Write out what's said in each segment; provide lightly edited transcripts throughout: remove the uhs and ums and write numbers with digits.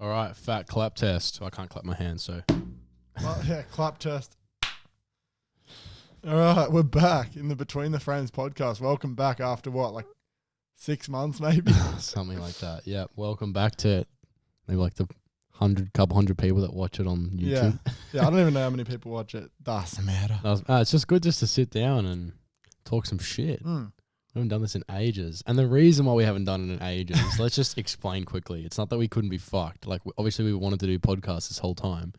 All right, fat clap test. I can't clap my hands, so. Well, yeah, clap test. All right, we're back in the Between the Frames podcast. Welcome back after what, like 6 months maybe? Something like that. Yeah, welcome back to maybe like the couple hundred people that watch it on YouTube. Yeah, I don't even know how many people watch it. Doesn't matter. It's just good just to sit down and talk some shit. We haven't done this in ages. And the reason why we haven't done it in ages, let's just explain quickly. It's not that we couldn't be fucked. Like, obviously we wanted to do podcasts this whole time,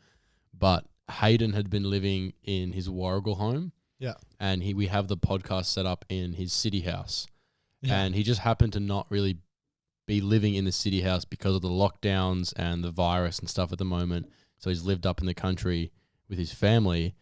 but Hayden had been living in his Warrigal home. Yeah. And we have the podcast set up in his city house. Yeah. And he just happened to not really be living in the city house because of the lockdowns and the virus and stuff at the moment. So he's lived up in the country with his family.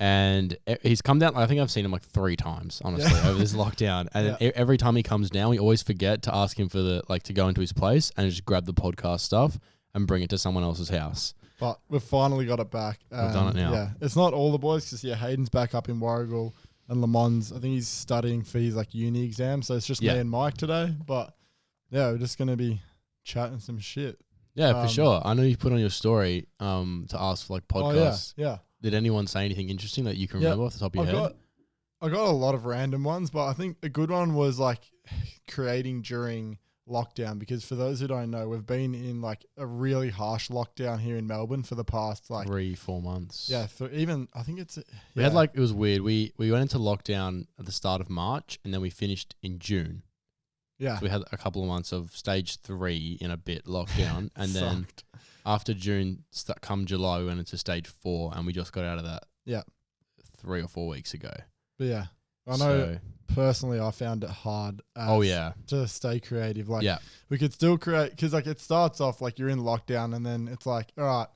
And he's come down, I think I've seen him like 3 times, honestly, over this lockdown. And every time he comes down, we always forget to ask him for to go into his place and just grab the podcast stuff and bring it to someone else's house. But we've finally got it back. We've done it now. Yeah, it's not all the boys because Hayden's back up in Warrigal and Limon's. I think he's studying for his like uni exam, so it's just me and Mike today. But yeah, we're just gonna be chatting some shit. Yeah, for sure. I know you put on your story to ask for like podcasts. Oh, yeah. Did anyone say anything interesting that you can remember off the top of your head? I got a lot of random ones, but I think a good one was like creating during lockdown, because for those who don't know, we've been in like a really harsh lockdown here in Melbourne for the past like 3-4 months. Yeah, I think it's we had like, it was weird. We went into lockdown at the start of March and then we finished in June. Yeah. So we had a couple of months of stage 3 in a bit lockdown, and then after June, come July, we went into stage 4, and we just got out of that. Yeah. 3 or 4 weeks ago. But yeah, I know personally I found it hard. To stay creative. Like we could still create, because like it starts off like you're in lockdown, and then it's like, all right,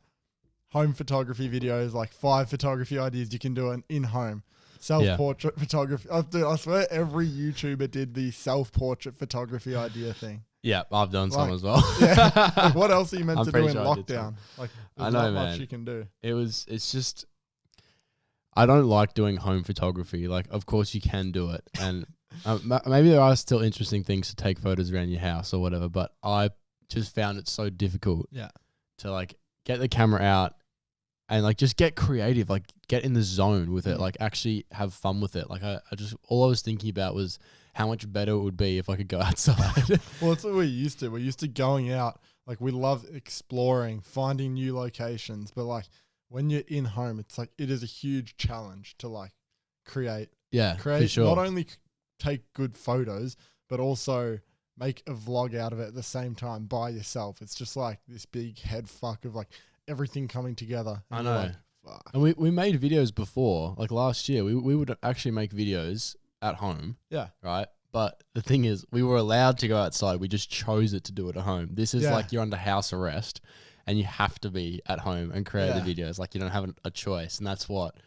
home photography videos, like 5 photography ideas you can do in home. Self-portrait photography. I swear every YouTuber did the self-portrait photography idea thing. Yeah, I've done some as well. Yeah. Like, what else are you meant to do in lockdown? Like, there's not much you can do. It's just, I don't like doing home photography. Like, of course you can do it. And maybe there are still interesting things to take photos around your house or whatever, but I just found it so difficult to like get the camera out and like just get creative, like get in the zone with it, like actually have fun with it. Like I just, all I was thinking about was how much better it would be if I could go outside. Well, that's what we're used to. We're used to going out. Like we love exploring, finding new locations. But like when you're in home, it's like it is a huge challenge to like create. Yeah, for sure. Not only take good photos, but also make a vlog out of it at the same time by yourself. It's just like this big head fuck of like everything coming together. I know. Like, and we made videos before, like last year. We would actually make videos at home. Yeah. Right? But the thing is, we were allowed to go outside. We just chose it to do it at home. This is like you're under house arrest and you have to be at home and create the videos. Like you don't have a choice. And that's what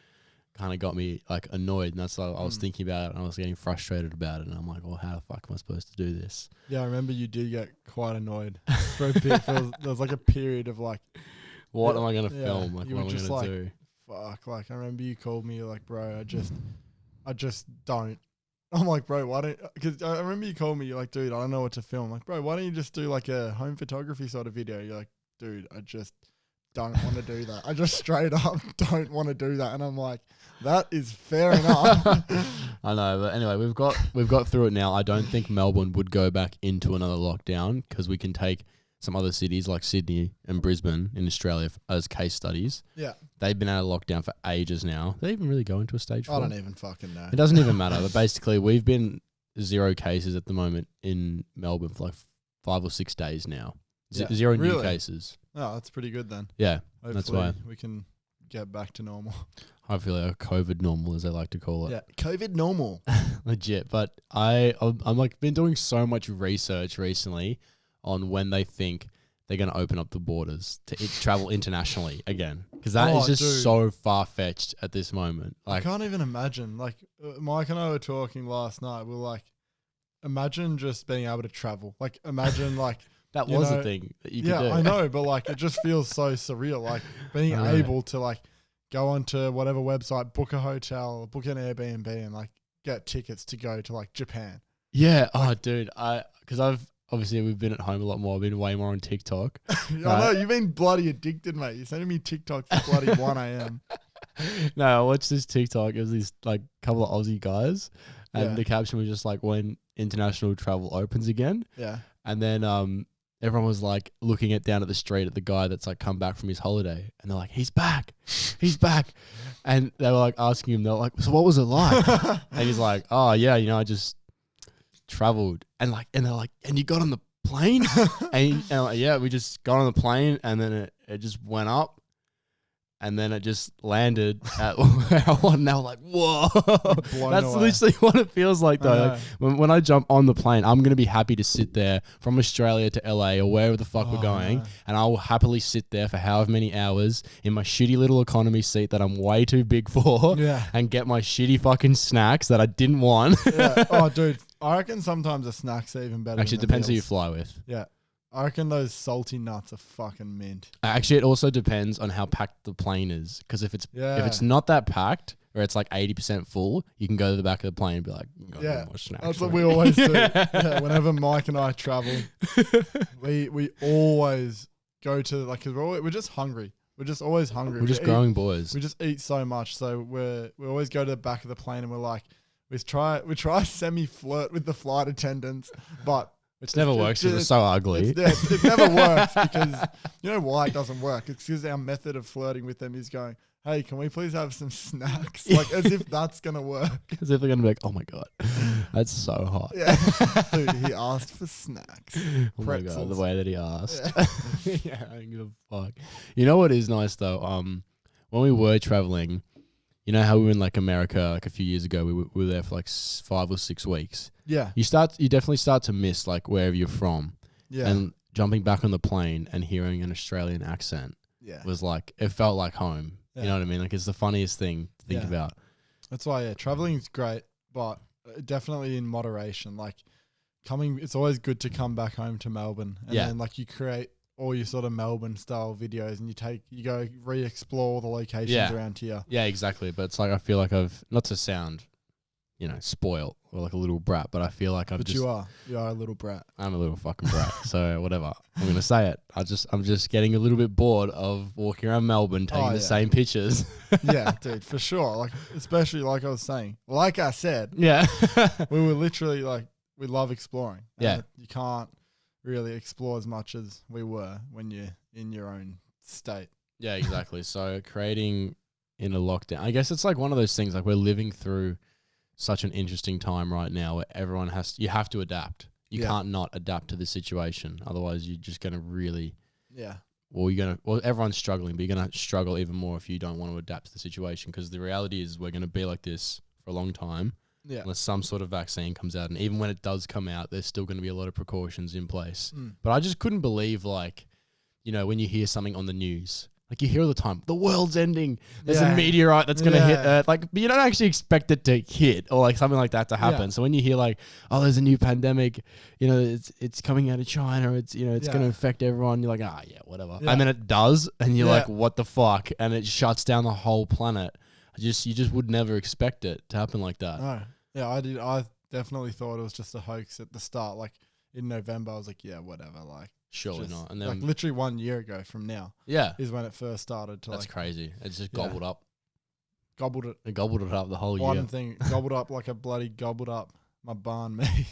kind of got me like annoyed. And that's what I was thinking about it, and I was getting frustrated about it. And I'm like, well, how the fuck am I supposed to do this? Yeah, I remember you did get quite annoyed for a bit. There was like a period of like, what am I going to film? Like, what am I going to do? Fuck. Like, I remember you called me, you're like, bro, I just don't. I'm like, bro, why don't, because I remember you called me, you're like, dude, I don't know what to film. I'm like, bro, why don't you just do like a home photography sort of video? You're like, dude, I just don't want to do that. I just straight up don't want to do that. And I'm like, that is fair enough. I know, but anyway, we've got through it now. I don't think Melbourne would go back into another lockdown, because we can take some other cities like Sydney and Brisbane in Australia as case studies. Yeah. They've been out of lockdown for ages now. Do they even really go into a stage 4? I don't even fucking know. It doesn't even matter. But basically, we've been 0 cases at the moment in Melbourne for like 5 or 6 days now. 0 new cases. Oh, that's pretty good then. Yeah, hopefully that's why we can get back to normal. Hopefully a COVID normal, as they like to call it. Yeah, COVID normal. Legit. But I'm like been doing so much research recently on when they think they're going to open up the borders to travel internationally again. Because that is just so far-fetched at this moment. Like, I can't even imagine. Like, Mike and I were talking last night. We were like, imagine just being able to travel. Like, imagine like... that was a thing that you could do. Yeah, I know. But like, it just feels so surreal. Like, being able to like go onto whatever website, book a hotel, book an Airbnb, and like get tickets to go to like Japan. Yeah. Oh, dude. Because obviously we've been at home a lot more. I've been way more on TikTok. I know, you've been bloody addicted, mate. You're sending me TikToks at bloody 1 a.m. No, I watched this TikTok. It was these like couple of Aussie guys, and the caption was just like, when international travel opens again. Yeah. And then everyone was like looking down at the street at the guy that's like come back from his holiday, and they're like, he's back. And they were like asking him, they're like, so what was it like? And he's like, oh yeah, I just traveled. And they're like, and you got on the plane? and I'm like, yeah, we just got on the plane, and then it just went up. And then it just landed at where I want. Now, like, whoa, that's literally what it feels like, though. Like, when I jump on the plane, I'm going to be happy to sit there from Australia to LA or wherever the fuck we're going. And I will happily sit there for however many hours in my shitty little economy seat that I'm way too big for and get my shitty fucking snacks that I didn't want. Oh, dude, I reckon sometimes a snack's even better. Actually, it depends who you fly with. Yeah. I reckon those salty nuts are fucking mint. Actually, it also depends on how packed the plane is. Because if it's not that packed, or it's like 80% full, you can go to the back of the plane and be like, more snacks. That's what we always do. Yeah, whenever Mike and I travel, we always go to, like, cause we're just hungry. We're just always hungry. We're just growing boys. We just eat so much, so we always go to the back of the plane and we're like, we try semi-flirt with the flight attendants, but which never works because it's so ugly. It never works because you know why it doesn't work? It's because our method of flirting with them is going, hey, can we please have some snacks? Like, as if that's going to work. As if they're going to be like, oh my God, that's so hot. Yeah. Dude, he asked for snacks. Oh my God, the way that he asked. Yeah, I don't give a fuck. You know what is nice though? When we were traveling, you know how we were in like America like a few years ago, we were there for like 5 or 6 weeks. Yeah. You definitely start to miss like wherever you're from. Yeah. And jumping back on the plane and hearing an Australian accent was like, it felt like home. Yeah. You know what I mean? Like, it's the funniest thing to think about. That's why, traveling is great, but definitely in moderation. Like, it's always good to come back home to Melbourne. And then like you create all your sort of Melbourne style videos and you go re-explore the locations around here. Yeah, exactly. But it's like, I feel like not to sound, spoiled or like a little brat, but I feel like you are a little brat. I'm a little fucking brat. So whatever. I'm going to say it. I'm just getting a little bit bored of walking around Melbourne, taking the same pictures. Yeah, dude, for sure. Like, especially like I was saying, like I said, we were literally like, we love exploring. Yeah. You can't really explore as much as we were when you're in your own state. Yeah, exactly. So creating in a lockdown, I guess it's like one of those things, like we're living through such an interesting time right now where you have to adapt. You can't not adapt to the situation. Otherwise you're just going to really, everyone's struggling, but you're going to struggle even more if you don't want to adapt to the situation. Because the reality is we're going to be like this for a long time. Yeah. Unless some sort of vaccine comes out. And even when it does come out, there's still going to be a lot of precautions in place. But I just couldn't believe, like, when you hear something on the news, like you hear all the time, the world's ending. There's a meteorite that's going to hit Earth. Like, but you don't actually expect it to hit or like something like that to happen. Yeah. So when you hear like, oh, there's a new pandemic, it's coming out of China. It's, it's going to affect everyone. You're like, whatever. Yeah. And then it does. And you're like, what the fuck? And it shuts down the whole planet. You just would never expect it to happen like that. No. Yeah, I did. I definitely thought it was just a hoax at the start. Like in November, I was like, yeah, whatever. Like, surely not. And then like literally 1 year ago from now, is when it first started to. That's like, crazy. It's just gobbled up. Gobbled it. It gobbled it up the whole year. One thing gobbled up like a bloody gobbled up my banh mi.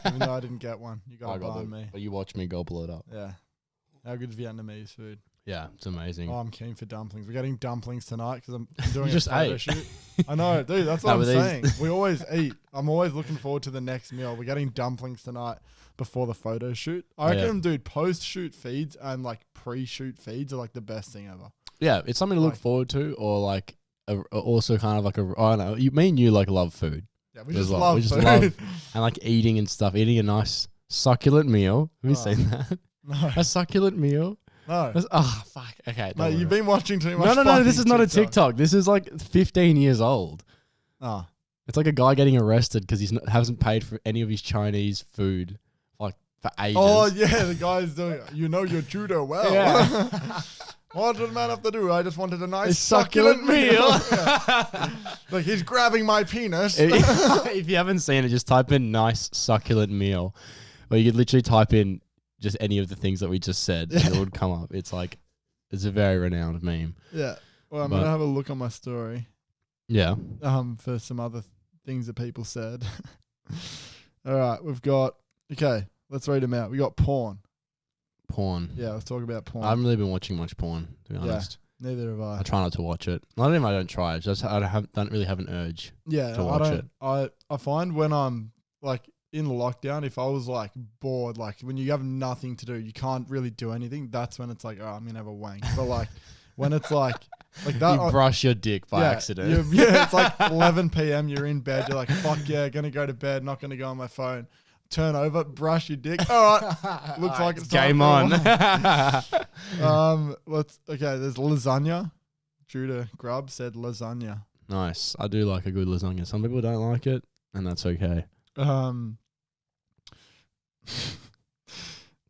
Even though I didn't get one, you got a banh mi. But you watch me gobble it up. Yeah. How good is Vietnamese food? Yeah, it's amazing. Oh, I'm keen for dumplings. We're getting dumplings tonight because I'm doing a photo shoot. I know, dude. That's what I'm saying. We always eat. I'm always looking forward to the next meal. We're getting dumplings tonight before the photo shoot. I reckon, dude, post-shoot feeds and like pre-shoot feeds are like the best thing ever. Yeah, it's something to look forward to, or like also kind of like I don't know. Me and you like love food. Yeah, we just love food. And like eating and stuff. Eating a nice succulent meal. Have you seen that? No. A succulent meal. No. Oh, fuck. Okay. No, you've been watching too much. No. This is not a TikTok. This is like 15 years old. Oh. It's like a guy getting arrested because he hasn't paid for any of his Chinese food like for ages. Oh, yeah. The guy's doing, your judo well. Yeah. What did the man have to do? I just wanted a nice succulent meal. Like, he's grabbing my penis. If you haven't seen it, just type in nice succulent meal. Or you could literally type in just any of the things that we just said and it would come up. It's like, it's a very renowned meme. Yeah. Well, I'm going to have a look on my story. Yeah. For some other things that people said. All right. We've got, okay, let's read them out. We got porn. Porn. Yeah, let's talk about porn. I haven't really been watching much porn, to be honest. Neither have I. I try not to watch it. Not even I don't try. It's just I don't really have an urge. Yeah, to watch it. I find when I'm like in lockdown, if I was like bored, like when you have nothing to do, you can't really do anything. That's when it's like, oh, I'm gonna have a wank. But like when it's like that, you brush your dick by accident. Yeah, it's like 11 p.m. You're in bed. You're like, fuck yeah, gonna go to bed. Not gonna go on my phone. Turn over, brush your dick. All right, looks like it's game on. Okay. There's lasagna. Judah Grubb said lasagna. Nice. I do like a good lasagna. Some people don't like it, and that's okay.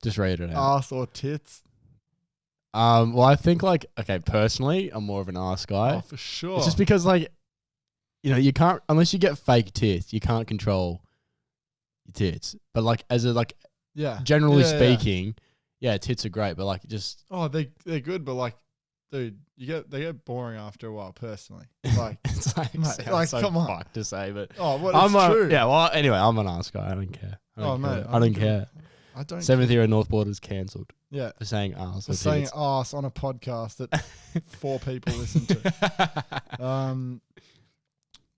Just rate it out. Ass or tits? Well, I think personally, I'm more of an ass guy. Oh, for sure. It's just because you can't, unless you get fake tits, you can't control your tits. But generally speaking, tits are great, but they're good, but dude, they get boring after a while. Personally, it's mate, so come on, fucked to say, but it's true. Yeah, well, anyway, I'm an ass guy. I don't care. I don't care. I don't. Seventh year of Northborders cancelled. Yeah, for saying ass. For saying ass on a podcast that 4 people listen to.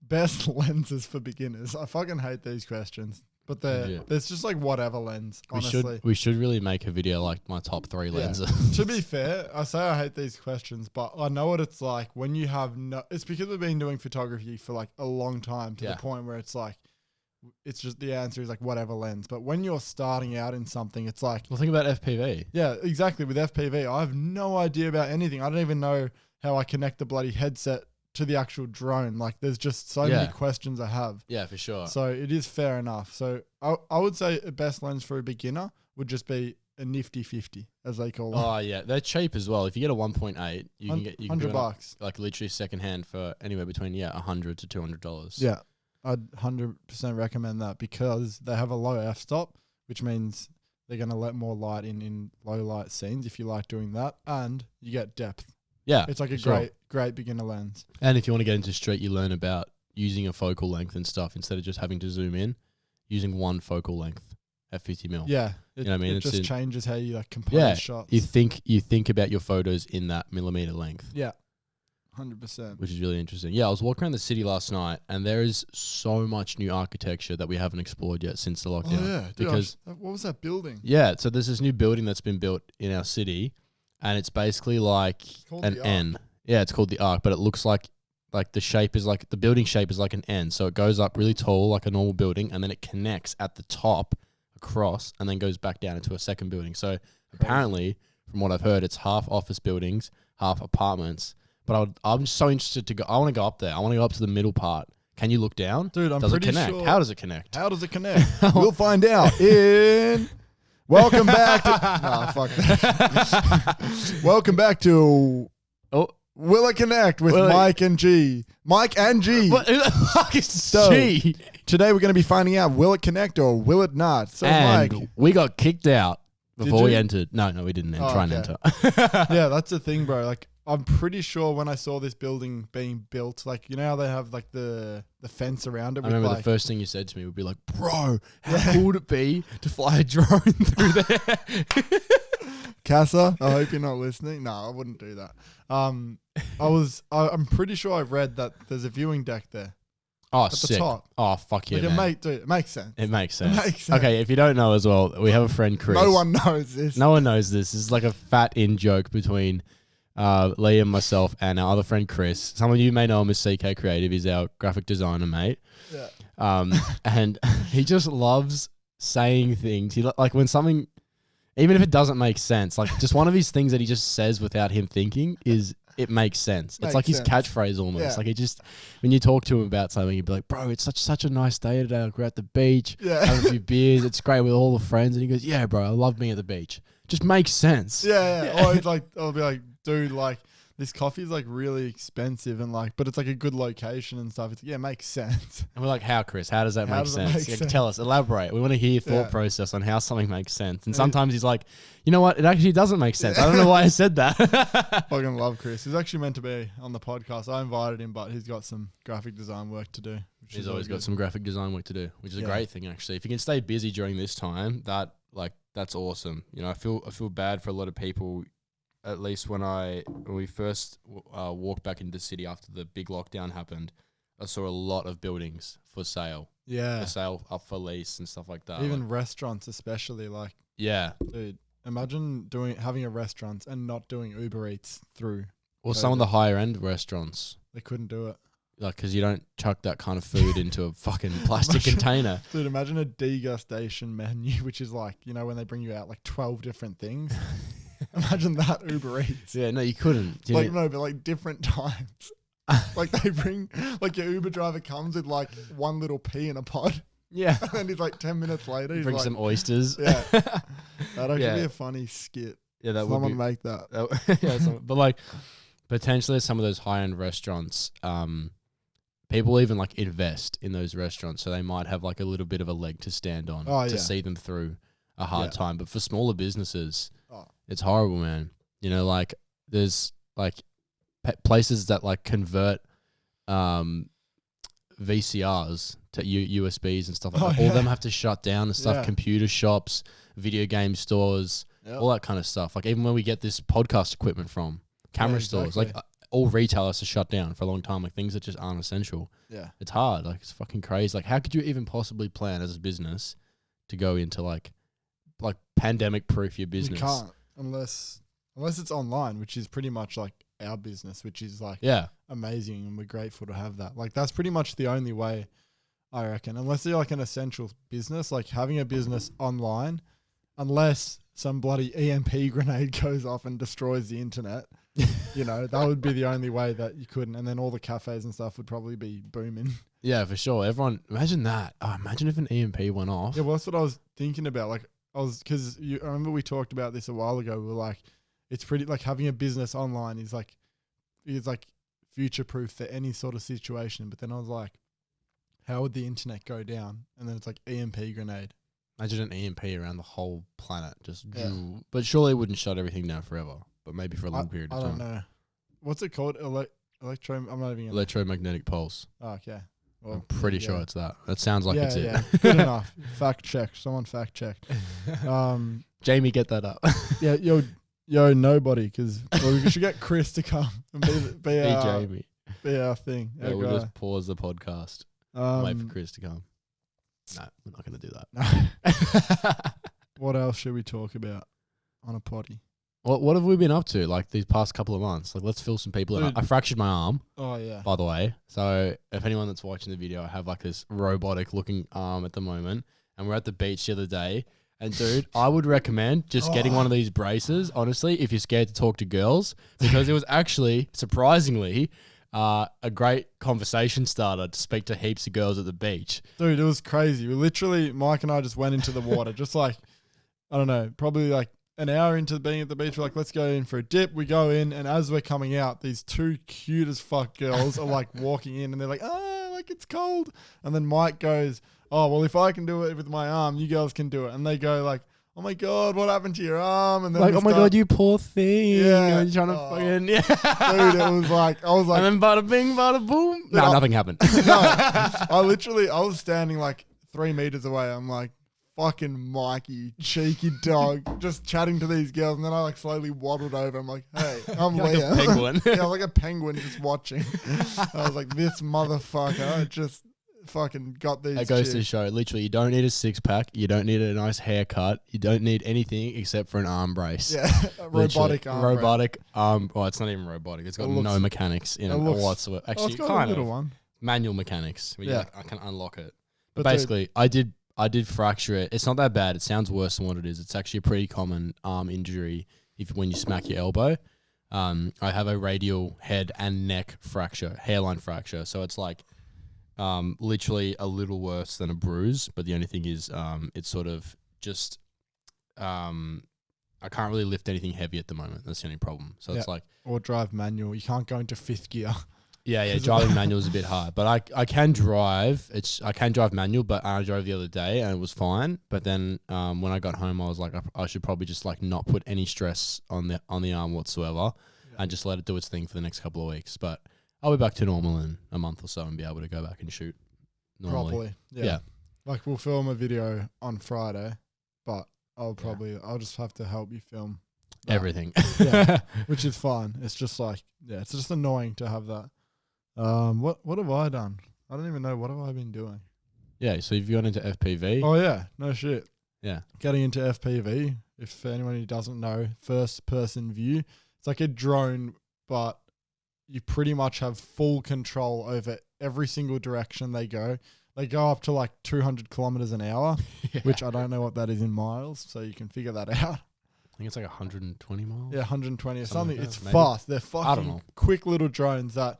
Best lenses for beginners. I fucking hate these questions. But there's just whatever lens, honestly. We should really make a video like my top 3 lenses. To be fair, I say I hate these questions, but I know what it's like when you have it's because we've been doing photography for a long time to the point where it's it's just the answer is whatever lens. But when you're starting out in something, it's well, think about FPV. Yeah, exactly. With FPV, I have no idea about anything. I don't even know how I connect the bloody headset to the actual drone. There's just so many questions I have. Yeah, for sure. So it is fair enough. So I would say a best lens for a beginner would just be a nifty 50, as they call it. Oh yeah, they're cheap as well. If you get a 1.8, you can get $100 literally secondhand for anywhere between $100 to $200. Yeah, I'd 100% recommend that because they have a low f-stop, which means they're going to let more light in low light scenes if you like doing that, and you get depth. Yeah, it's a great beginner lens. And if you want to get into street, you learn about using a focal length and stuff instead of just having to zoom in, using one focal length at 50mm. Yeah, you know what I mean? It just changes how you compose shots. You think about your photos in that millimeter length. Yeah, 100%. Which is really interesting. Yeah, I was walking around the city last night, and there is so much new architecture that we haven't explored yet since the lockdown. Oh yeah, because what was that building? Yeah, so there's this new building that's been built in our city, and it's basically like an N. Yeah, it's called the Arc, but it looks like the shape is the building shape is like an N. So it goes up really tall like a normal building, and then it connects at the top across and then goes back down into a second building. So apparently, from what I've heard, it's half office buildings, half apartments. But I'm so interested to go. I want to go up there. I want to go up to the middle part. Can you look down? Dude, does it connect? Sure. How does it connect? We'll find out in... Welcome back to... Nah, fuck that. Welcome back to... Will it connect with Mike and G? Mike and G. What the fuck is G? Today we're going to be finding out, will it connect or will it not? So and Mike, we got kicked out before we entered. No, we didn't try and enter. Yeah, that's the thing, bro. I'm pretty sure when I saw this building being built, you know how they have the fence around it? I remember the first thing you said to me would be bro, how cool would it be to fly a drone through there? Casa, I hope you're not listening. No, I wouldn't do that. I'm pretty sure I read that there's a viewing deck there. Oh, at sick. The top. Oh, fuck yeah, man. It makes sense. It makes sense. Okay, if you don't know as well, we have a friend, Chris. No one knows this. No one knows this. This is like a fat in joke between Liam, myself, and our other friend, Chris. Some of you may know him as CK Creative. He's our graphic designer, mate. Yeah. And he just loves saying things. He when something... Even if it doesn't make sense, just one of these things that he just says without him thinking it makes sense. It's his catchphrase almost. Yeah. He just, when you talk to him about something, he'd be like, bro, it's such a nice day today. We're at the beach, having a few beers. It's great with all the friends. And he goes, yeah, bro, I love being at the beach. Just makes sense. Yeah. Or I'll be like, dude, this coffee is like really expensive and like, but it's like a good location and stuff. It's like, yeah, it makes sense. And we're like, how, Chris? How does that make sense? Tell us, elaborate. We want to hear your thought process on how something makes sense. And sometimes he's like, you know what? It actually doesn't make sense. I don't know why I said that. Fucking love Chris. He's actually meant to be on the podcast. I invited him, but he's got some graphic design work to do. He's always got some graphic design work to do, which is a great thing, actually. If you can stay busy during this time, that's awesome. You know, I feel bad for a lot of people. At least when we first walked back into the city after the big lockdown happened, I saw a lot of buildings for sale. Yeah, for sale, up for lease and stuff like that. Even restaurants, especially. Like, yeah, dude, imagine having a restaurant and not doing Uber Eats through. Or some of the higher end restaurants, they couldn't do it. Like, because you don't chuck that kind of food into a fucking plastic container. Dude, imagine a degustation menu, which is like, you know, when they bring you out like 12 different things. Imagine that Uber Eats. Yeah, no, you couldn't. But like different times. Like they bring, like your Uber driver comes with like one little pea in a pod. Yeah. And then he's like 10 minutes later. He's bring like, some oysters. Yeah. That'd actually be a funny skit. Yeah, that Someone would make that. But like, potentially some of those high-end restaurants, people even like invest in those restaurants, so they might have like a little bit of a leg to stand on to see them through a hard time. But for smaller businesses, it's horrible, man. You know, like there's like places that like convert VCRs to USBs and stuff like that. All of them have to shut down and stuff. Computer shops, video game stores, all that kind of stuff. Like even when we get this podcast equipment from camera stores, like all retailers are shut down for a long time. Like things that just aren't essential. Yeah, it's hard. Like it's fucking crazy. Like how could you even possibly plan as a business to go into like pandemic proof your business? You can't unless it's online, which is pretty much like our business, which is like amazing, and we're grateful to have that. Like that's pretty much the only way, I reckon. Unless you're like an essential business, like having a business online, unless some bloody EMP grenade goes off and destroys the internet. You know, that would be the only way that you couldn't. And then all the cafes and stuff would probably be booming. Yeah, for sure. Everyone, imagine that. Oh, imagine if an EMP went off. Yeah, well, that's what I was thinking about. Like, because I remember we talked about this a while ago. We were like, it's pretty, like having a business online is like future proof for any sort of situation. But then I was like, how would the internet go down? And then it's like EMP grenade. Imagine an EMP around the whole planet. But surely it wouldn't shut everything down forever. But maybe for a long period of time. I don't know. What's it called? I'm not even. Electromagnetic pulse. Oh, okay. Well, I'm pretty sure it's that. That sounds like it's it. Good enough. Fact check. Someone fact checked. Jamie, get that up. Yeah, yo, nobody, because we should get Chris to come and be Jamie. Be our thing. Yeah, we'll just pause the podcast. Wait for Chris to come. No, we're not going to do that. What else should we talk about on a potty? What have we been up to like these past couple of months? Like, let's fill some people in. I fractured my arm. Oh, yeah. By the way. So if anyone that's watching the video, I have like this robotic looking arm at the moment. And we're at the beach the other day. And dude, I would recommend just getting one of these braces, honestly, if you're scared to talk to girls. Because it was actually, surprisingly, a great conversation starter to speak to heaps of girls at the beach. Dude, it was crazy. Mike and I just went into the water, just like, I don't know, probably like an hour into being at the beach. We're like, let's go in for a dip. We go in, and as we're coming out, these two cute as fuck girls are like walking in, and they're like, like it's cold. And then Mike goes, oh, well, if I can do it with my arm, you girls can do it. And they go like, oh my God, what happened to your arm? And then like, oh my God, you poor thing. Yeah. You're trying to fucking, Dude, it was like, I was like. And then bada bing, bada boom. No, nothing happened. No, I was standing like 3 meters away. I'm like, fucking Mikey, cheeky dog, just chatting to these girls. And then I like slowly waddled over. I'm like, hey, I'm like Leah. A penguin. Yeah, like a penguin just watching. I was like, this motherfucker, I just fucking got these. That goes to show, literally, you don't need a 6-pack. You don't need a nice haircut. You don't need anything except for an arm brace. Yeah, a robotic arm. Well, it's not even robotic. It's got no mechanics in it whatsoever. Actually, it's got a little one. Manual mechanics. I can unlock it. But basically, I did fracture it. It's not that bad. It sounds worse than what it is. It's actually a pretty common arm injury when you smack your elbow. I have a radial head and neck fracture, hairline fracture. So it's like literally a little worse than a bruise. But the only thing is it's sort of just I can't really lift anything heavy at the moment. That's the only problem. So it's like, or drive manual. You can't go into fifth gear. Yeah, driving manual is a bit hard, but I can drive. I can drive manual, but I drove the other day and it was fine. But then when I got home, I was like, I should probably just like not put any stress on the arm whatsoever, and just let it do its thing for the next couple of weeks. But I'll be back to normal in a month or so and be able to go back and shoot normally. Properly, yeah. Like we'll film a video on Friday, but I'll just have to help you film everything. Which is fine. It's just like it's just annoying to have that. What have I done? I don't even know. What have I been doing? Yeah, so you've gone into FPV. Oh yeah, no shit. Yeah, getting into FPV. If anyone who doesn't know, first person view. It's like a drone, but you pretty much have full control over every single direction they go. They go up to like 200 kilometers an hour, which I don't know what that is in miles, so you can figure that out. I think it's like 120 miles. Yeah, 120 or something. Like it's maybe. Fast. They're fucking quick little drones that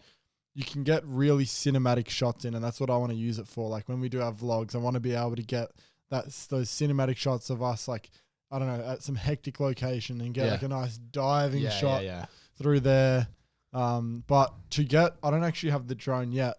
you can get really cinematic shots in, and that's what I want to use it for. Like when we do our vlogs, I want to be able to get those cinematic shots of us, like, I don't know, at some hectic location and get like a nice diving shot through there. But I don't actually have the drone yet.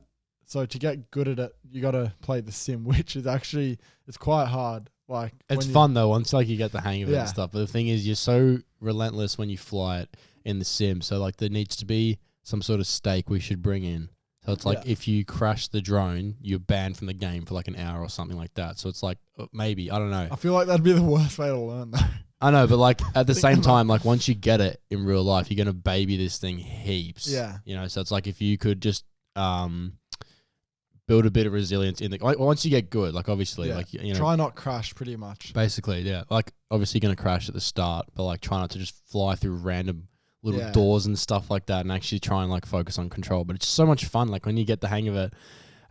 So to get good at it, you got to play the sim, which is actually, it's quite hard. Like it's fun though, once like you get the hang of it and stuff. But the thing is, you're so relentless when you fly it in the sim. So like there needs to be some sort of stake we should bring in. So it's like if you crash the drone, you're banned from the game for like an hour or something like that. So it's like maybe, I don't know. I feel like that'd be the worst way to learn though. I know, but like at the same time, like once you get it in real life, you're gonna baby this thing heaps. Yeah. You know, so it's like if you could just build a bit of resilience in the once you get good, like obviously, like you know, try not crash pretty much. Basically, yeah. Like obviously you're gonna crash at the start, but like try not to just fly through random little doors and stuff like that, and actually try and like focus on control. But it's so much fun, like when you get the hang of it,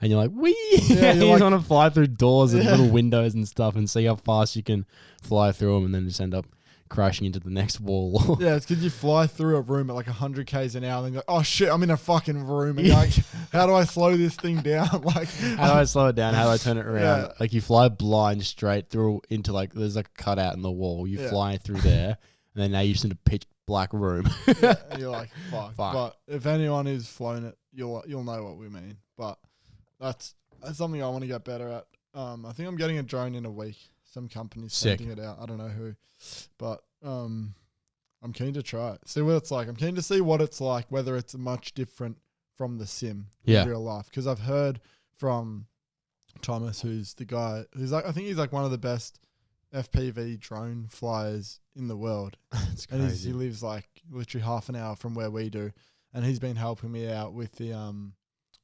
and you're like, wee, you like, want to fly through doors and little windows and stuff, and see how fast you can fly through them, and then just end up crashing into the next wall. Yeah, it's because you fly through a room at like 100 k's an hour, and then you're like, oh shit, I'm in a fucking room, and you're like, how do I slow this thing down? Like, how do I slow it down? How do I turn it around? Yeah. Like you fly blind straight through into like there's like a cutout in the wall. You fly through there, and then now you're just in a pitch black room. And you're like, fuck. But if anyone who's flown it, you'll know what we mean. But that's something I want to get better at. I think I'm getting a drone in a week. Some company's sending it out. I don't know who, but I'm keen to try it. See what it's like. I'm keen to see what it's like, whether it's much different from the sim in real life. Because I've heard from Thomas, who's the guy who's like, I think he's like one of the best FPV drone flyers in the world. It's crazy. And he lives like literally half an hour from where we do, and he's been helping me out with the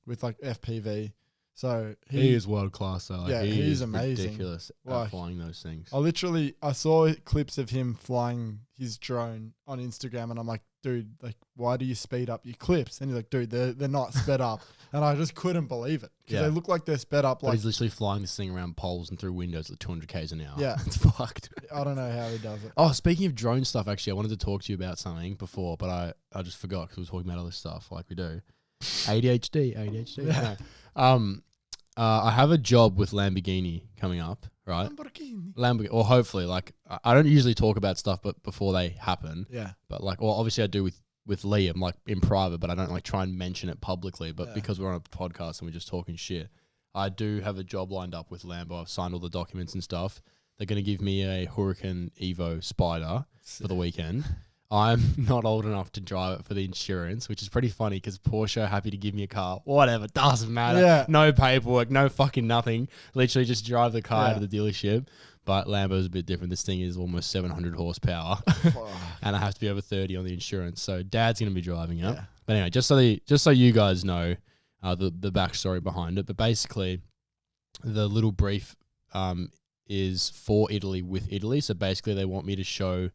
with like FPV. So he is world class though. Like he's amazing. Ridiculous at flying those things. I saw clips of him flying his drone on Instagram, and I'm like, dude, like, why do you speed up your clips? And he's like, dude, they're not sped up. And I just couldn't believe it, because they look like they're sped up. But like he's literally flying this thing around poles and through windows at 200 k's an hour. Yeah, it's fucked. I don't know how he does it. Oh, speaking of drone stuff, actually, I wanted to talk to you about something before, but I just forgot because we were talking about other stuff like we do. ADHD. Yeah. No. I have a job with Lamborghini coming up, right? Lamborghini. Or hopefully, like, I don't usually talk about stuff, but before they happen. Yeah. But like, well, obviously I do with Liam, like in private, but I don't like try and mention it publicly. But because we're on a podcast and we're just talking shit, I do have a job lined up with Lambo. I've signed all the documents and stuff. They're going to give me a Huracan Evo Spider for the weekend. I'm not old enough to drive it for the insurance, which is pretty funny because Porsche are happy to give me a car. Whatever, doesn't matter. Yeah. No paperwork, no fucking nothing. Literally just drive the car out of the dealership. But Lambo's a bit different. This thing is almost 700 horsepower. And I have to be over 30 on the insurance. So Dad's going to be driving it. Yeah. But anyway, just so you guys know the backstory behind it. But basically, the little brief is for Italy with Italy. So basically, they want me to show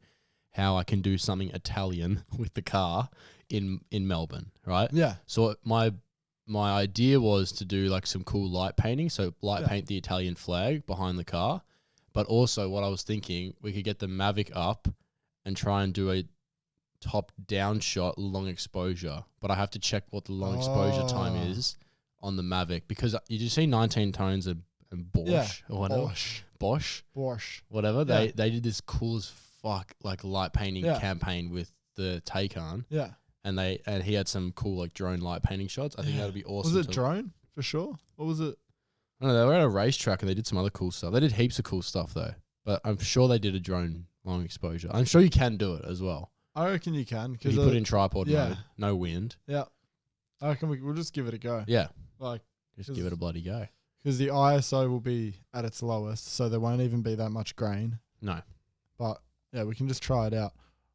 how I can do something Italian with the car in Melbourne, right? Yeah. So my idea was to do like some cool light painting. So paint the Italian flag behind the car. But also what I was thinking, we could get the Mavic up and try and do a top-down shot, long exposure. But I have to check what the long exposure time is on the Mavic. Because you see 19 tones and Bosch or whatever. Bosch. Whatever. They did this cool as light painting campaign with the Taycan. Yeah. And he had some cool like drone light painting shots. I think that'd be awesome. Was it drone for sure? Or was it? I don't know. They were at a racetrack and they did some other cool stuff. They did heaps of cool stuff though. But I'm sure they did a drone long exposure. I'm sure you can do it as well. I reckon you can. Because you put it in tripod mode, no wind. Yeah. I reckon we'll just give it a go. Yeah. Like, just give it a bloody go. Because the ISO will be at its lowest, so there won't even be that much grain. No. But yeah, we can just try it out.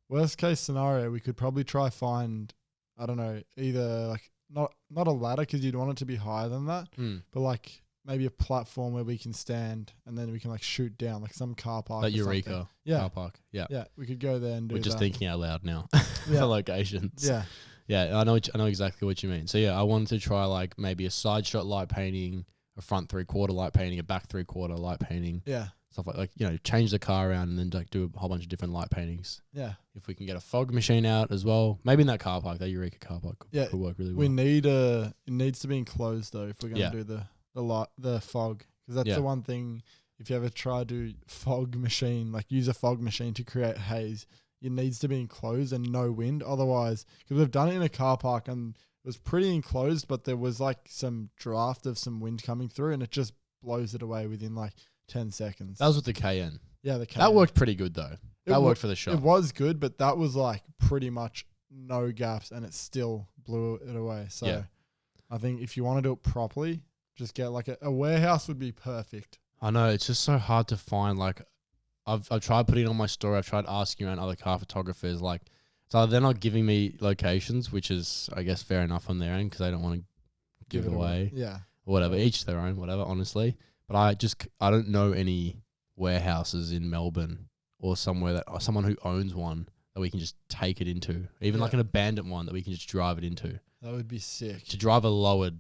Worst case scenario, we could probably try find, I don't know, either like not a ladder because you'd want it to be higher than that, but like maybe a platform where we can stand and then we can like shoot down, like some car park. That Eureka car park. Yeah. Yeah, we could go there and do that. We're just thinking out loud now for locations. Yeah. Yeah, I know exactly what you mean. So yeah, I wanted to try like maybe a side shot light painting, a front 3/4 light painting, a back 3/4 light painting. Yeah. Stuff like change the car around and then like do a whole bunch of different light paintings. Yeah. If we can get a fog machine out as well, maybe in that car park, that Eureka car park could work really well. It needs to be enclosed though if we're going to do the fog, because that's the one thing. If you ever try to do fog machine, like use a fog machine to create haze, it needs to be enclosed and no wind. Otherwise, because we've done it in a car park and it was pretty enclosed, but there was like some draft of some wind coming through and it just blows it away within like 10 seconds. That was with the KN. Yeah, the KN. That worked pretty good though. That worked for the shot. It was good, but that was like pretty much no gaps and it still blew it away. So I think if you want to do it properly, just get like a warehouse would be perfect. I know, it's just so hard to find. Like I've tried putting it on my story. I've tried asking around other car photographers. Like, so they're not giving me locations, which is, I guess, fair enough on their end because they don't want to give it away. Yeah. Or whatever, each their own, whatever, honestly. But I don't know any warehouses in Melbourne or somewhere that, or someone who owns one that we can just take it into. Even like an abandoned one that we can just drive it into. That would be sick. To drive a lowered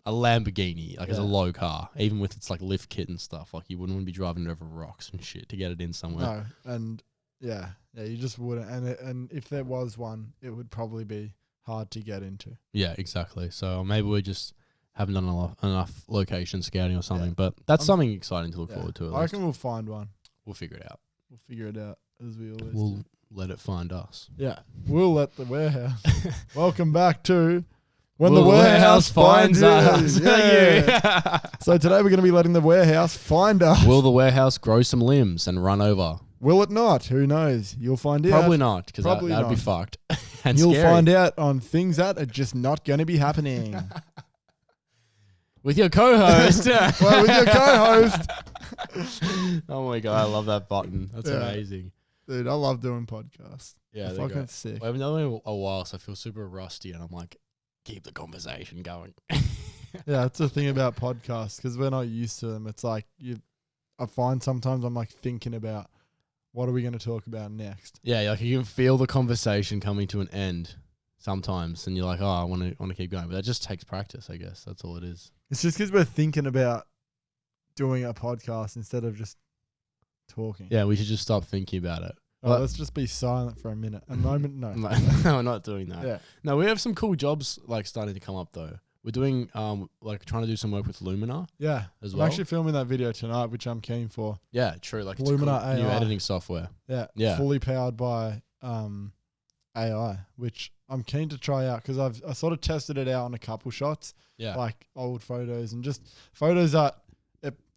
a Lamborghini, like as a low car, even with its like lift kit and stuff. Like you wouldn't want to be driving it over rocks and shit to get it in somewhere. No, and you just wouldn't. And if there was one, it would probably be hard to get into. Yeah, exactly. So maybe we just haven't done enough location scouting or something. But that's something exciting to look forward to. I reckon we'll find one. We'll figure it out. We'll figure it out as we always do. do. Let it find us. Yeah, we'll let the warehouse. Welcome back to When the Warehouse Finds Us. Yeah. So today we're going to be letting the warehouse find us. Will the warehouse grow some limbs and run over? Will it not? Who knows? You'll find out. Probably not, because that'd be fucked. And you'll scary. find out on things that are just not going to be happening. With your co-host. Well, with your co-host. Oh my God, I love that button. That's amazing. Dude, I love doing podcasts. Yeah, they're fucking sick. Well, I've been doing it a while, so I feel super rusty, and I'm like, keep the conversation going. Yeah, that's the thing about podcasts, because we're not used to them. It's like I find sometimes I'm like thinking about what are we going to talk about next. Yeah, like you can feel the conversation coming to an end sometimes, and you're like, oh, I want to keep going, but that just takes practice, I guess. That's all it is. It's just because we're thinking about doing a podcast instead of just talking. Yeah, we should just stop thinking about it. Let's just be silent for a minute. A moment, no. No, we're not doing that. Yeah. No, we have some cool jobs like starting to come up though. We're doing like trying to do some work with Lumina. Yeah. As well. I'm actually filming that video tonight, which I'm keen for. Yeah, true. Like Lumina it's cool, new editing software. Yeah. Yeah. Fully powered by AI, which I'm keen to try out because I sort of tested it out on a couple shots. Yeah. Like old photos and just photos that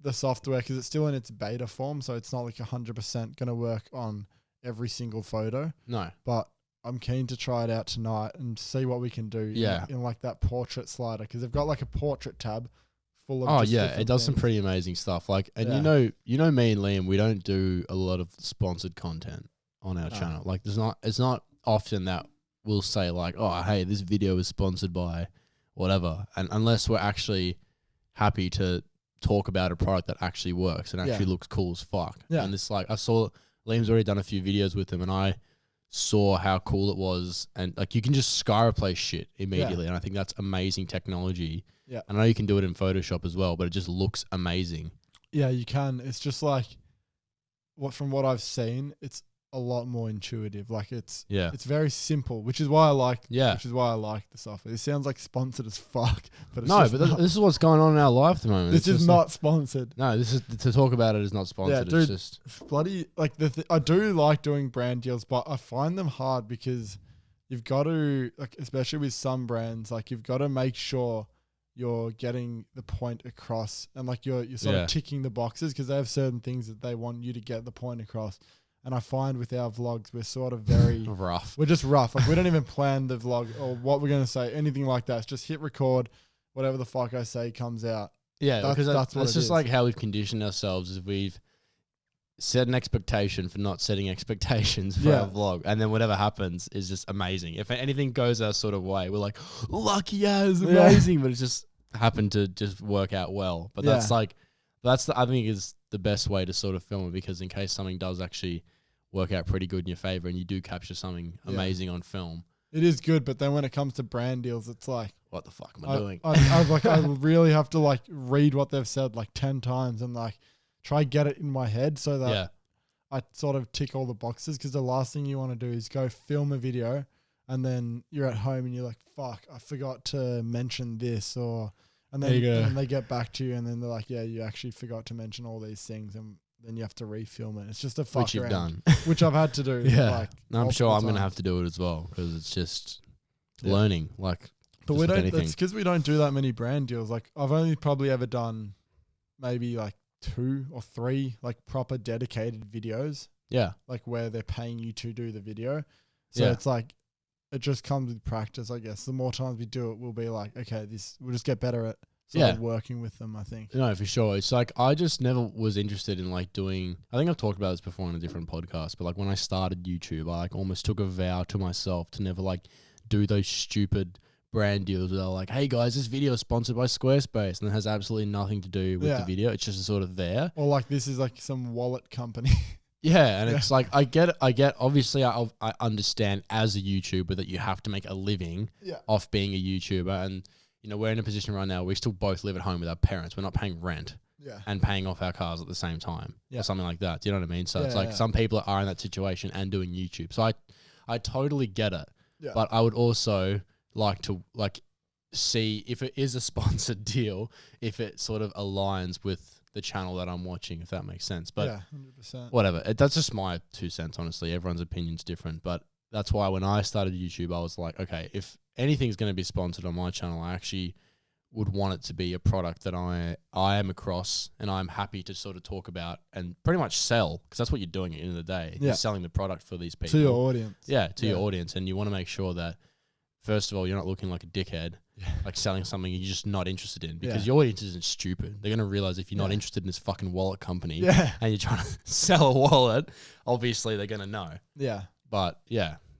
the software, because it's still in its beta form, so it's not like 100% going to work on every single photo. No. But I'm keen to try it out tonight and see what we can do in like that portrait slider, because they've got like a portrait tab full of it does some pretty amazing stuff. Like, and you know me and Liam, we don't do a lot of sponsored content on our channel. Like it's not often that we'll say like, oh, hey, this video is sponsored by whatever. And unless we're actually happy to talk about a product that actually works and actually looks cool as fuck. Yeah. And it's like, I saw Liam's already done a few videos with him, and I saw how cool it was, and like you can just sky replace shit immediately, and I think that's amazing technology. Yeah, I know you can do it in Photoshop as well, but it just looks amazing. Yeah, you can. It's just like from what I've seen, it's a lot more intuitive. Like it's very simple, which is why I like the software. It sounds like sponsored as fuck, but it's this is what's going on in our life at the moment. This is not sponsored. No, this is to talk about it is not sponsored. Yeah, dude, it's just bloody like I do like doing brand deals, but I find them hard because you've got to, like, especially with some brands, like you've got to make sure you're getting the point across, and like you're sort of ticking the boxes because they have certain things that they want you to get the point across. And I find with our vlogs, we're sort of very rough. We're just rough. Like we don't even plan the vlog or what we're going to say, anything like that. It's just hit record, whatever the fuck I say comes out. Yeah, because that's just like how we've conditioned ourselves. Is we've set an expectation for not setting expectations for our vlog, and then whatever happens is just amazing. If anything goes our sort of way, we're like, lucky as amazing, but it's just happened to just work out well. But I think is the best way to sort of film it, because in case something does actually work out pretty good in your favor and you do capture something amazing on film, it is good. But then when it comes to brand deals, it's like, what the fuck am I doing? I really have to like read what they've said like 10 times and like try get it in my head so that I sort of tick all the boxes. Because the last thing you want to do is go film a video and then you're at home and you're like, fuck, I forgot to mention this, and then they get back to you and then they're like, yeah, you actually forgot to mention all these things, and then you have to refilm it. It's just a fuck which you've done, which I've had to do. Like, I'm sure I'm gonna have to do it as well, because it's just learning. Like, but we don't. It's because we don't do that many brand deals. Like, I've only probably ever done maybe like 2 or 3 like proper dedicated videos. Yeah, like where they're paying you to do the video. So it's like, it just comes with practice, I guess. The more times we do it, we'll be like, okay, we'll just get better at working with them, I think. No, for sure. It's like, I just never was interested in like doing, I think I've talked about this before on a different podcast, but like when I started YouTube, I like almost took a vow to myself to never like do those stupid brand deals where they're like, hey guys, this video is sponsored by Squarespace, and it has absolutely nothing to do with the video. It's just sort of there. Or like, this is like some wallet company. Yeah, and it's like, I get, obviously I understand as a YouTuber that you have to make a living off being a YouTuber. And, you know, we're in a position right now, we still both live at home with our parents. We're not paying rent and paying off our cars at the same time or something like that. Do you know what I mean? So it's like some people are in that situation and doing YouTube. So I totally get it. Yeah. But I would also like to like see if it is a sponsored deal, if it sort of aligns with the channel that I'm watching, if that makes sense. But 100%. Whatever. That's just my 2 cents, honestly. Everyone's opinion's different. But that's why when I started YouTube, I was like, okay, if anything's going to be sponsored on my channel, I actually would want it to be a product that I am across and I'm happy to sort of talk about and pretty much sell, because that's what you're doing at the end of the day. You're selling the product for these people. To your audience. Yeah, to your audience. And you want to make sure that, first of all, you're not looking like a dickhead. Like selling something you're just not interested in, because your audience isn't stupid. They're going to realize if you're not interested in this fucking wallet company and you're trying to sell a wallet, obviously they're going to know. Yeah. But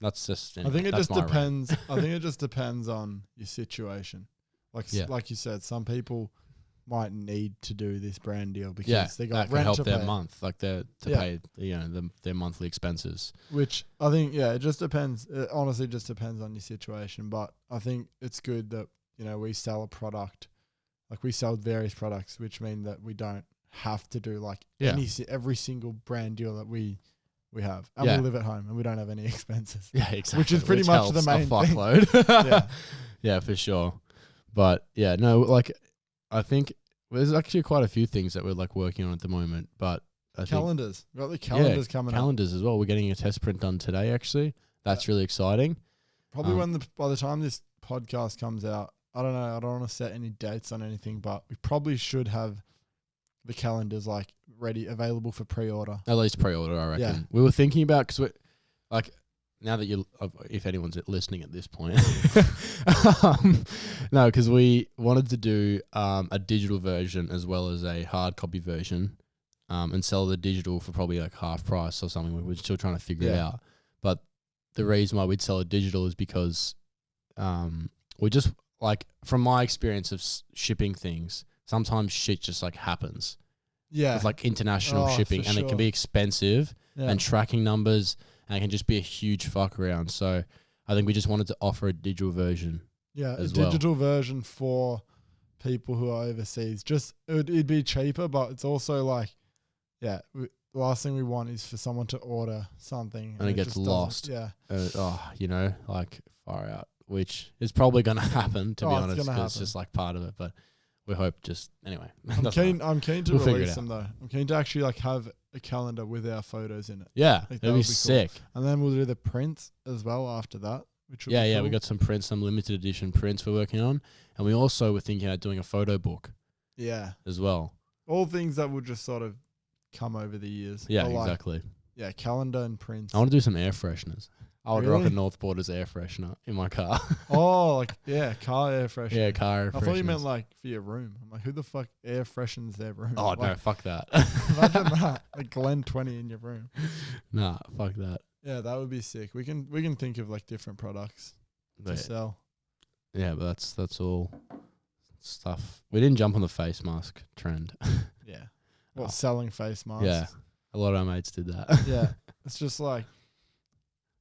that's just, I think it just depends. I think it just depends on your situation. Like you said, some people might need to do this brand deal because they got rent to pay. Help their month, like pay, their monthly expenses. Which I think, it just depends. It honestly just depends on your situation. But I think it's good that, you know, we sell a product, like we sell various products, which mean that we don't have to do like every single brand deal that we have, and we live at home and we don't have any expenses. Yeah, exactly. Which is pretty much the main thing. Yeah, for sure. But like, I think there's actually quite a few things that we're like working on at the moment, but calendars. We've got the calendars coming up. Calendars as well. We're getting a test print done today, actually. That's really exciting. Probably by the time this podcast comes out, I don't know. I don't want to set any dates on anything, but we probably should have the calendars like ready, available for pre-order. At least pre-order, I reckon. Yeah. We were thinking about, because we're like, now that if anyone's listening at this point, no, because we wanted to do a digital version as well as a hard copy version, and sell the digital for probably like half price or something. We were still trying to figure it out. But the reason why we'd sell a digital is because we just, like, from my experience of shipping things, sometimes shit just like happens. Yeah. With like international shipping, and it can be expensive and tracking numbers. And it can just be a huge fuck around. So I think we just wanted to offer a digital version. Yeah, a digital version for people who are overseas. Just it'd be cheaper, but it's also like, the last thing we want is for someone to order something and it gets lost. Yeah. Like far out, which is probably going to happen, to be honest, because it's just like part of it. But we hope anyway. I'm keen to release them though. I'm keen to actually like have a calendar with our photos in it. Yeah, like, that'd be sick. Cool. And then we'll do the prints as well after that. Which yeah, cool. We got some prints, some limited edition prints we're working on, and we also were thinking about doing a photo book. Yeah, as well. All things that will just sort of come over the years. Yeah, exactly. Yeah, calendar and prints. I want to do some air fresheners. I would Really? rock a Northborders air freshener in my car. Oh, like car air freshener. Yeah, car air fresheners. I thought you meant like for your room. I'm like, who the fuck air freshens their room? Oh like, no, fuck that. Imagine that, like Glen 20 in your room. Nah, fuck that. Yeah, that would be sick. We can think of like different products to sell. Yeah, but that's all stuff. We didn't jump on the face mask trend. Yeah. Well, selling face masks. Yeah. A lot of our mates did that. Yeah. It's just like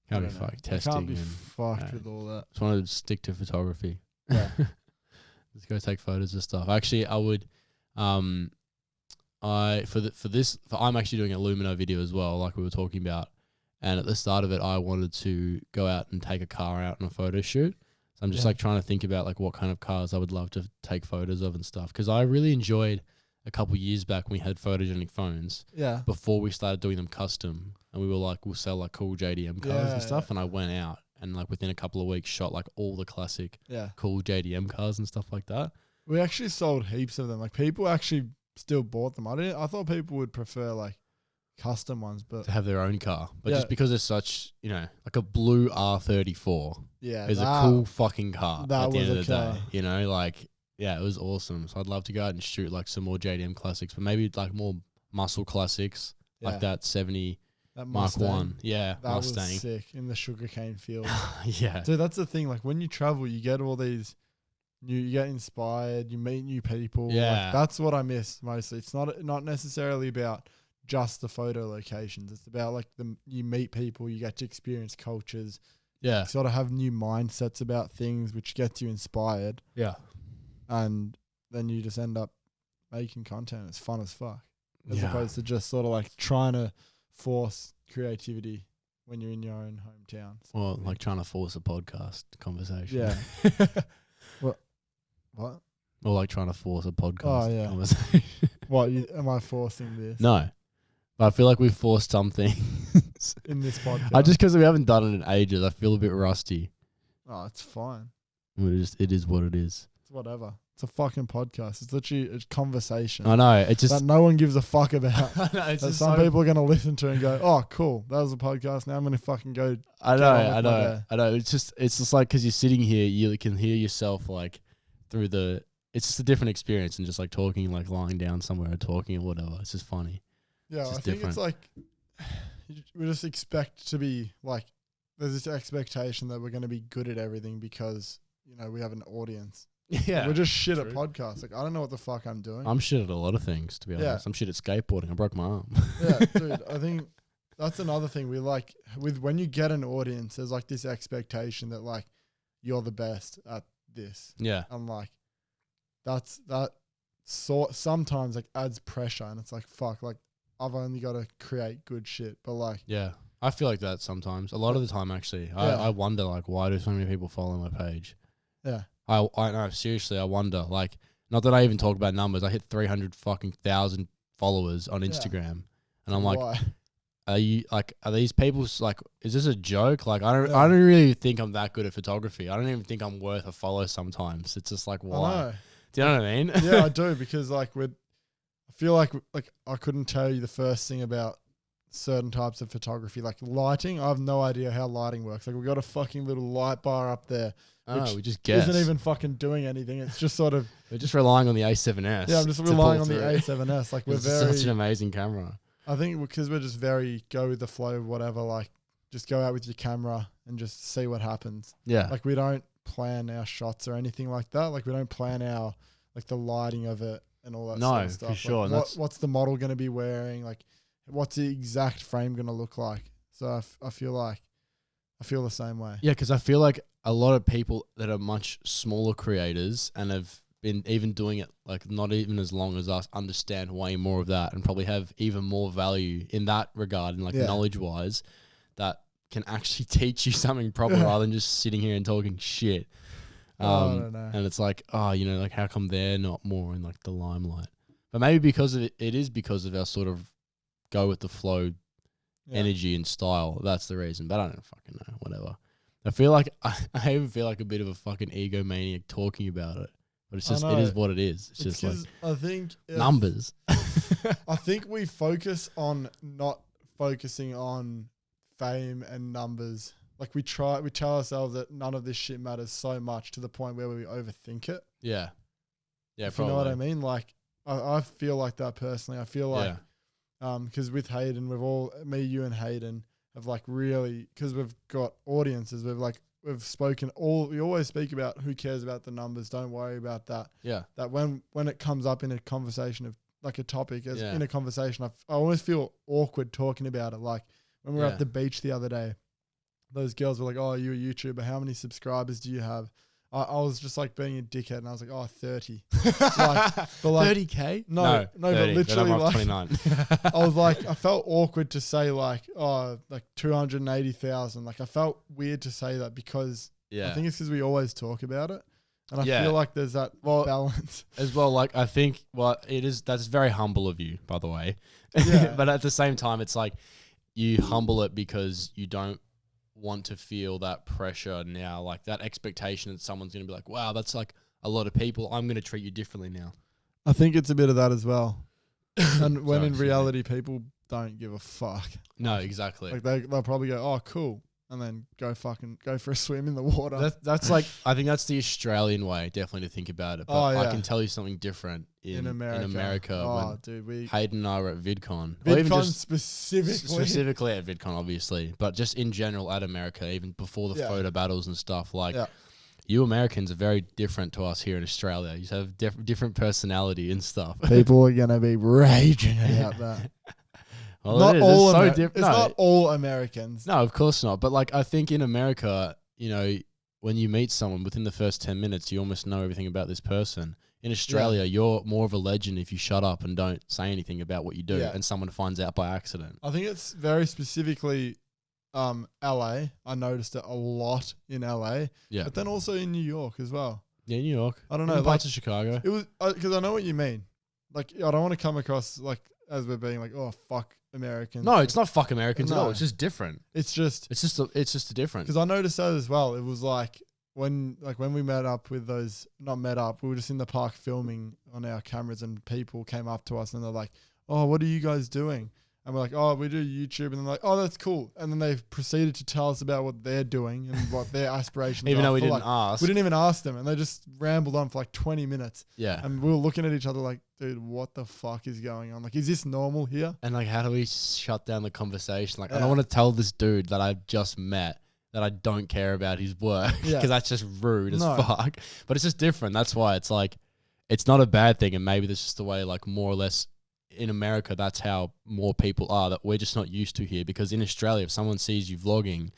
can't be fucked testing. Can't be fucked with all that. Just wanted to stick to photography. Yeah. Just go take photos of stuff. Actually, I would I'm actually doing a Lumino video as well, like we were talking about. And at the start of it, I wanted to go out and take a car out on a photo shoot. So I'm just like trying to think about like what kind of cars I would love to take photos of and stuff. Because I really enjoyed a couple years back when we had photogenic phones. Yeah. Before we started doing them custom, and we were like, we'll sell like cool JDM cars and stuff. And I went out and like within a couple of weeks shot like all the classic cool JDM cars and stuff like that. We actually sold heaps of them. Like people actually still bought them. I thought people would prefer like custom ones, but to have their own car. But just because it's such, like a blue R34 is a cool fucking car at the end of the day. It was awesome. So I'd love to go out and shoot like some more JDM classics, but maybe like more muscle classics, like that 70 that Mark 1. Yeah, that Mustang. Was sick in the sugarcane field. Yeah. So that's the thing. Like when you travel, you get all these you get inspired, you meet new people. Yeah. Like, that's what I miss mostly. It's not necessarily about just the photo locations. It's about like you meet people, you get to experience cultures. Yeah. You sort of have new mindsets about things, which gets you inspired. Yeah. And then you just end up making content. It's fun as fuck. As opposed to just sort of like trying to force creativity when you're in your own hometown. Or like trying to force a podcast conversation. Yeah. What? Or like trying to force a podcast conversation. What? Am I forcing this? No. But I feel like we've forced something in this podcast. Just because we haven't done it in ages, I feel a bit rusty. Oh, it's fine. It is what it is. It's whatever. It's a fucking podcast. It's literally a conversation. I know. It's just that no one gives a fuck about. That some people are going to listen to and go, "Oh, cool, that was a podcast. Now I'm going to fucking go." I know. It's just like because you're sitting here, you can hear yourself like through the. It's just a different experience and just like talking, like lying down somewhere or talking or whatever. It's just funny. Yeah, I think it's like we just expect to be like. There's this expectation that we're going to be good at everything because we have an audience. Yeah, we're just shit at podcasts. Like I don't know what the fuck I'm doing. I'm shit at a lot of things, to be honest. I'm shit at skateboarding. I broke my arm. Yeah, dude. I think that's another thing we like with when you get an audience. There's like this expectation that like you're the best at this. Yeah, and like that sometimes like adds pressure, and it's like fuck. Like I've only got to create good shit, but like I feel like that sometimes. A lot of the time, actually, I wonder like why do so many people follow my page? Yeah. I know, seriously, I wonder. Like, not that I even talk about numbers. I hit 300,000 followers on Instagram, and I'm like, why? Are these people like? Is this a joke? Like, I don't really think I'm that good at photography. I don't even think I'm worth a follow. Sometimes it's just like, why? Do you know what I mean? Yeah, I do because like I feel like I couldn't tell you the first thing about certain types of photography, like lighting. I have no idea how lighting works. Like we got a fucking little light bar up there. We just guess. Isn't even fucking doing anything. It's just sort of... We're just relying on the A7S. Yeah, I'm just relying on the A7S. Like we're such an amazing camera. I think because we're just very go with the flow, whatever. Like just go out with your camera and just see what happens. Yeah. Like we don't plan our shots or anything like that. Like we don't plan our like the lighting of it and all that sort of stuff. No, for sure. Like, what's the model going to be wearing? Like what's the exact frame going to look like? So I feel the same way. Yeah, because I feel like a lot of people that are much smaller creators and have been even doing it like not even as long as us understand way more of that and probably have even more value in that regard and like knowledge wise that can actually teach you something proper rather than just sitting here and talking shit. I don't know. And it's like, oh, you know, like how come they're not more in like the limelight? But maybe because of it is because of our sort of go with the flow energy and style. That's the reason. But I don't fucking know. Whatever. I feel like I even feel like a bit of a fucking egomaniac talking about it. But it's just it is what it is. It's just like I think numbers. I think we focus on not focusing on fame and numbers. Like we tell ourselves that none of this shit matters so much to the point where we overthink it. Yeah. Yeah, if you know what I mean? Like I feel like that personally. I feel like because with Hayden, me, you and Hayden have like really, because we've got audiences, we've spoken we always speak about who cares about the numbers, don't worry about that. Yeah. That when it comes up in a conversation of like a topic in a conversation, I always feel awkward talking about it. Like when we were at the beach the other day, those girls were like, "Oh, you're a YouTuber. How many subscribers do you have?" I was just like being a dickhead, and I was like, "Oh, 30." Like, 30K? No, 30, but literally like 29. I was like, I felt awkward to say like, oh, like 280,000. Like I felt weird to say that because I think it's because we always talk about it, and I feel like there's that balance as well. Like I think that's very humble of you, by the way. But at the same time, it's like you humble it because you don't want to feel that pressure now, like that expectation that someone's going to be like, wow, that's like a lot of people. I'm going to treat you differently now. I think it's a bit of that as well. And when in reality, people don't give a fuck. No, exactly. Like they'll probably go, oh, cool. And then go for a swim in the water. That's like, I think that's the Australian way, definitely to think about it. But I can tell you something different in America. Oh, dude, Hayden and I were at VidCon. VidCon specifically. Specifically at VidCon, obviously. But just in general at America, even before the photo battles and stuff, like you Americans are very different to us here in Australia. You have different personality and stuff. People are going to be raging about that. Well, not all it's not all Americans. No, of course not. But like I think in America, you know, when you meet someone within the first 10 minutes, you almost know everything about this person. In Australia, you're more of a legend if you shut up and don't say anything about what you do and someone finds out by accident. I think it's very specifically LA. I noticed it a lot in LA. Yeah. But then also in New York as well. Yeah, New York. I don't know. Parts of Chicago. It was because I know what you mean. Like I don't want to come across like as we're being like, oh fuck Americans. No, it's not fuck Americans at all. It's just different. It's just a different. Because I noticed that as well. It was like when we met up with those, not met up, we were just in the park filming on our cameras, and people came up to us and they're like, "Oh, what are you guys doing?" And we're like, "Oh, we do YouTube." And they're like, "Oh, that's cool." And then they proceeded to tell us about what they're doing and what their aspirations are. Even though we didn't ask. We didn't even ask them. And they just rambled on for like 20 minutes. Yeah. And we were looking at each other like, dude, what the fuck is going on? Like, is this normal here? And like, how do we shut down the conversation? Like, I don't want to tell this dude that I've just met that I don't care about his work because that's just rude as fuck. But it's just different. That's why it's like, it's not a bad thing. And maybe that's just the way, like, more or less in America, that's how more people are that we're just not used to here. Because in Australia, if someone sees you vlogging,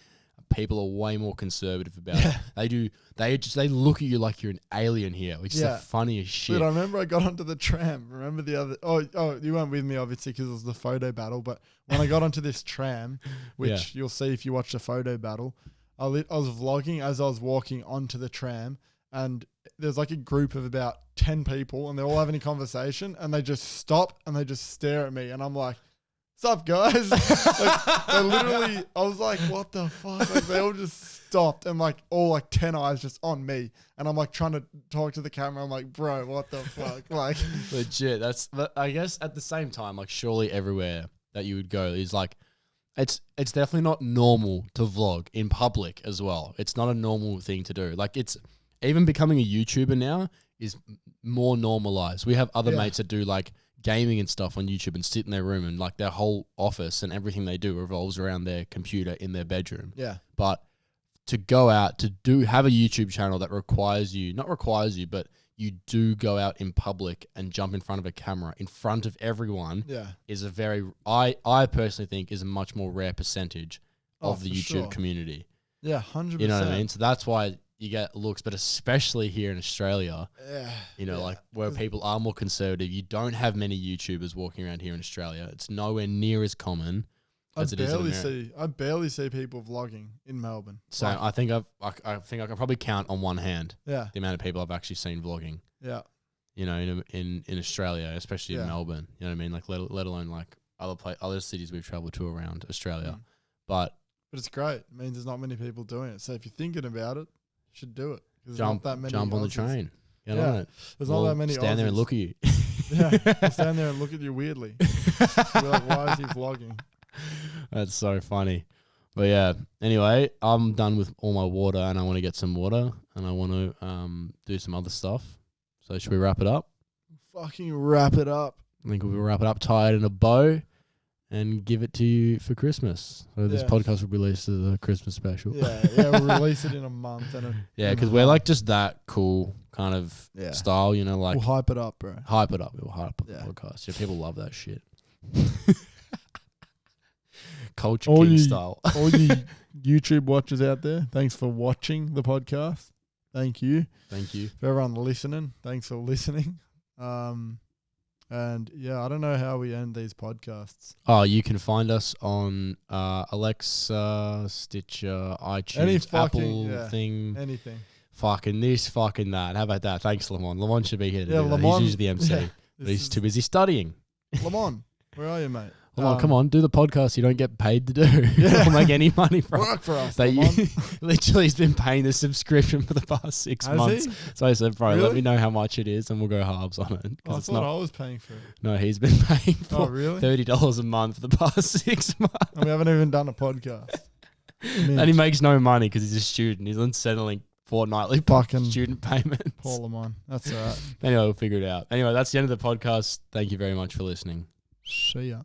people are way more conservative about it. They look at you like you're an alien here, which is the funniest shit. Dude, I remember I got onto the tram. Remember the other? Oh, you weren't with me obviously because it was the photo battle. But when I got onto this tram, which you'll see if you watch the photo battle, I was vlogging as I was walking onto the tram, and there's like a group of about 10 people, and they're all having a conversation, and they just stop and they just stare at me, and I'm like, "What's up, guys?" Like, they literally, I was like, "What the fuck?" Like, they all just stopped, and like all like 10 eyes just on me, and I'm like trying to talk to the camera. I'm like, "Bro, what the fuck?" Like, legit. But I guess at the same time, like, surely everywhere that you would go is like, it's definitely not normal to vlog in public as well. It's not a normal thing to do. Like, it's even becoming a YouTuber now is more normalized. We have other mates that do like gaming and stuff on YouTube and sit in their room, and like their whole office and everything they do revolves around their computer in their bedroom. Yeah. But to go out to have a YouTube channel that not requires you, but you do go out in public and jump in front of a camera in front of everyone is a very, I personally think is a much more rare percentage of the YouTube community. Yeah, 100%. You know what I mean? So that's why you get looks, but especially here in Australia, like where people are more conservative, you don't have many YouTubers walking around here in Australia. It's nowhere near as common as it is in America. I barely see people vlogging in Melbourne. So I think I can probably count on one hand the amount of people I've actually seen vlogging. Yeah. In Australia, especially in Melbourne. You know what I mean? Like let alone like other cities we've traveled to around Australia. But it's great. It means there's not many people doing it. So if you're thinking about it, you should do it. Jump on the train. Get on it. There's not that many stand there and look at you. We'll stand there and look at you weirdly. We're like, why is he vlogging? That's so funny. But yeah, anyway, I'm done with all my water and I want to get some water and I want to do some other stuff. So should we wrap it up? Fucking wrap it up. I think we'll wrap it up, tie it in a bow, and give it to you for Christmas. So this podcast will be released as a Christmas special. Yeah, we'll release it in a month. Because we're like just that cool kind of style, you know, like. We'll hype it up, bro. Hype it up. We'll hype up the podcast. Yeah, people love that shit. Culture King style. All you YouTube watchers out there, thanks for watching the podcast. Thank you. Thank you. For everyone listening, thanks for listening. And yeah, I don't know how we end these podcasts. Oh, you can find us on Alexa, Stitcher, iTunes, Apple thing. Anything. Fucking this, fucking that. How about that? Thanks, Limon. Limon should be here to do that. He's usually the MC. But he's too busy studying. Limon, where are you, mate? Limon, come on, do the podcast you don't get paid to do. Don't make any money from. Work for us, Literally, he's been paying the subscription for the past 6 months. He? So I said, bro, let me know how much it is and we'll go halves on it. I thought I was paying for it. No, he's been paying for really? $30 a month for the past 6 months. And we haven't even done a podcast. And he makes no money because he's a student. He's unsettling fortnightly fucking student payments. Poor Limon. That's all right. Anyway, we'll figure it out. Anyway, that's the end of the podcast. Thank you very much for listening. See ya.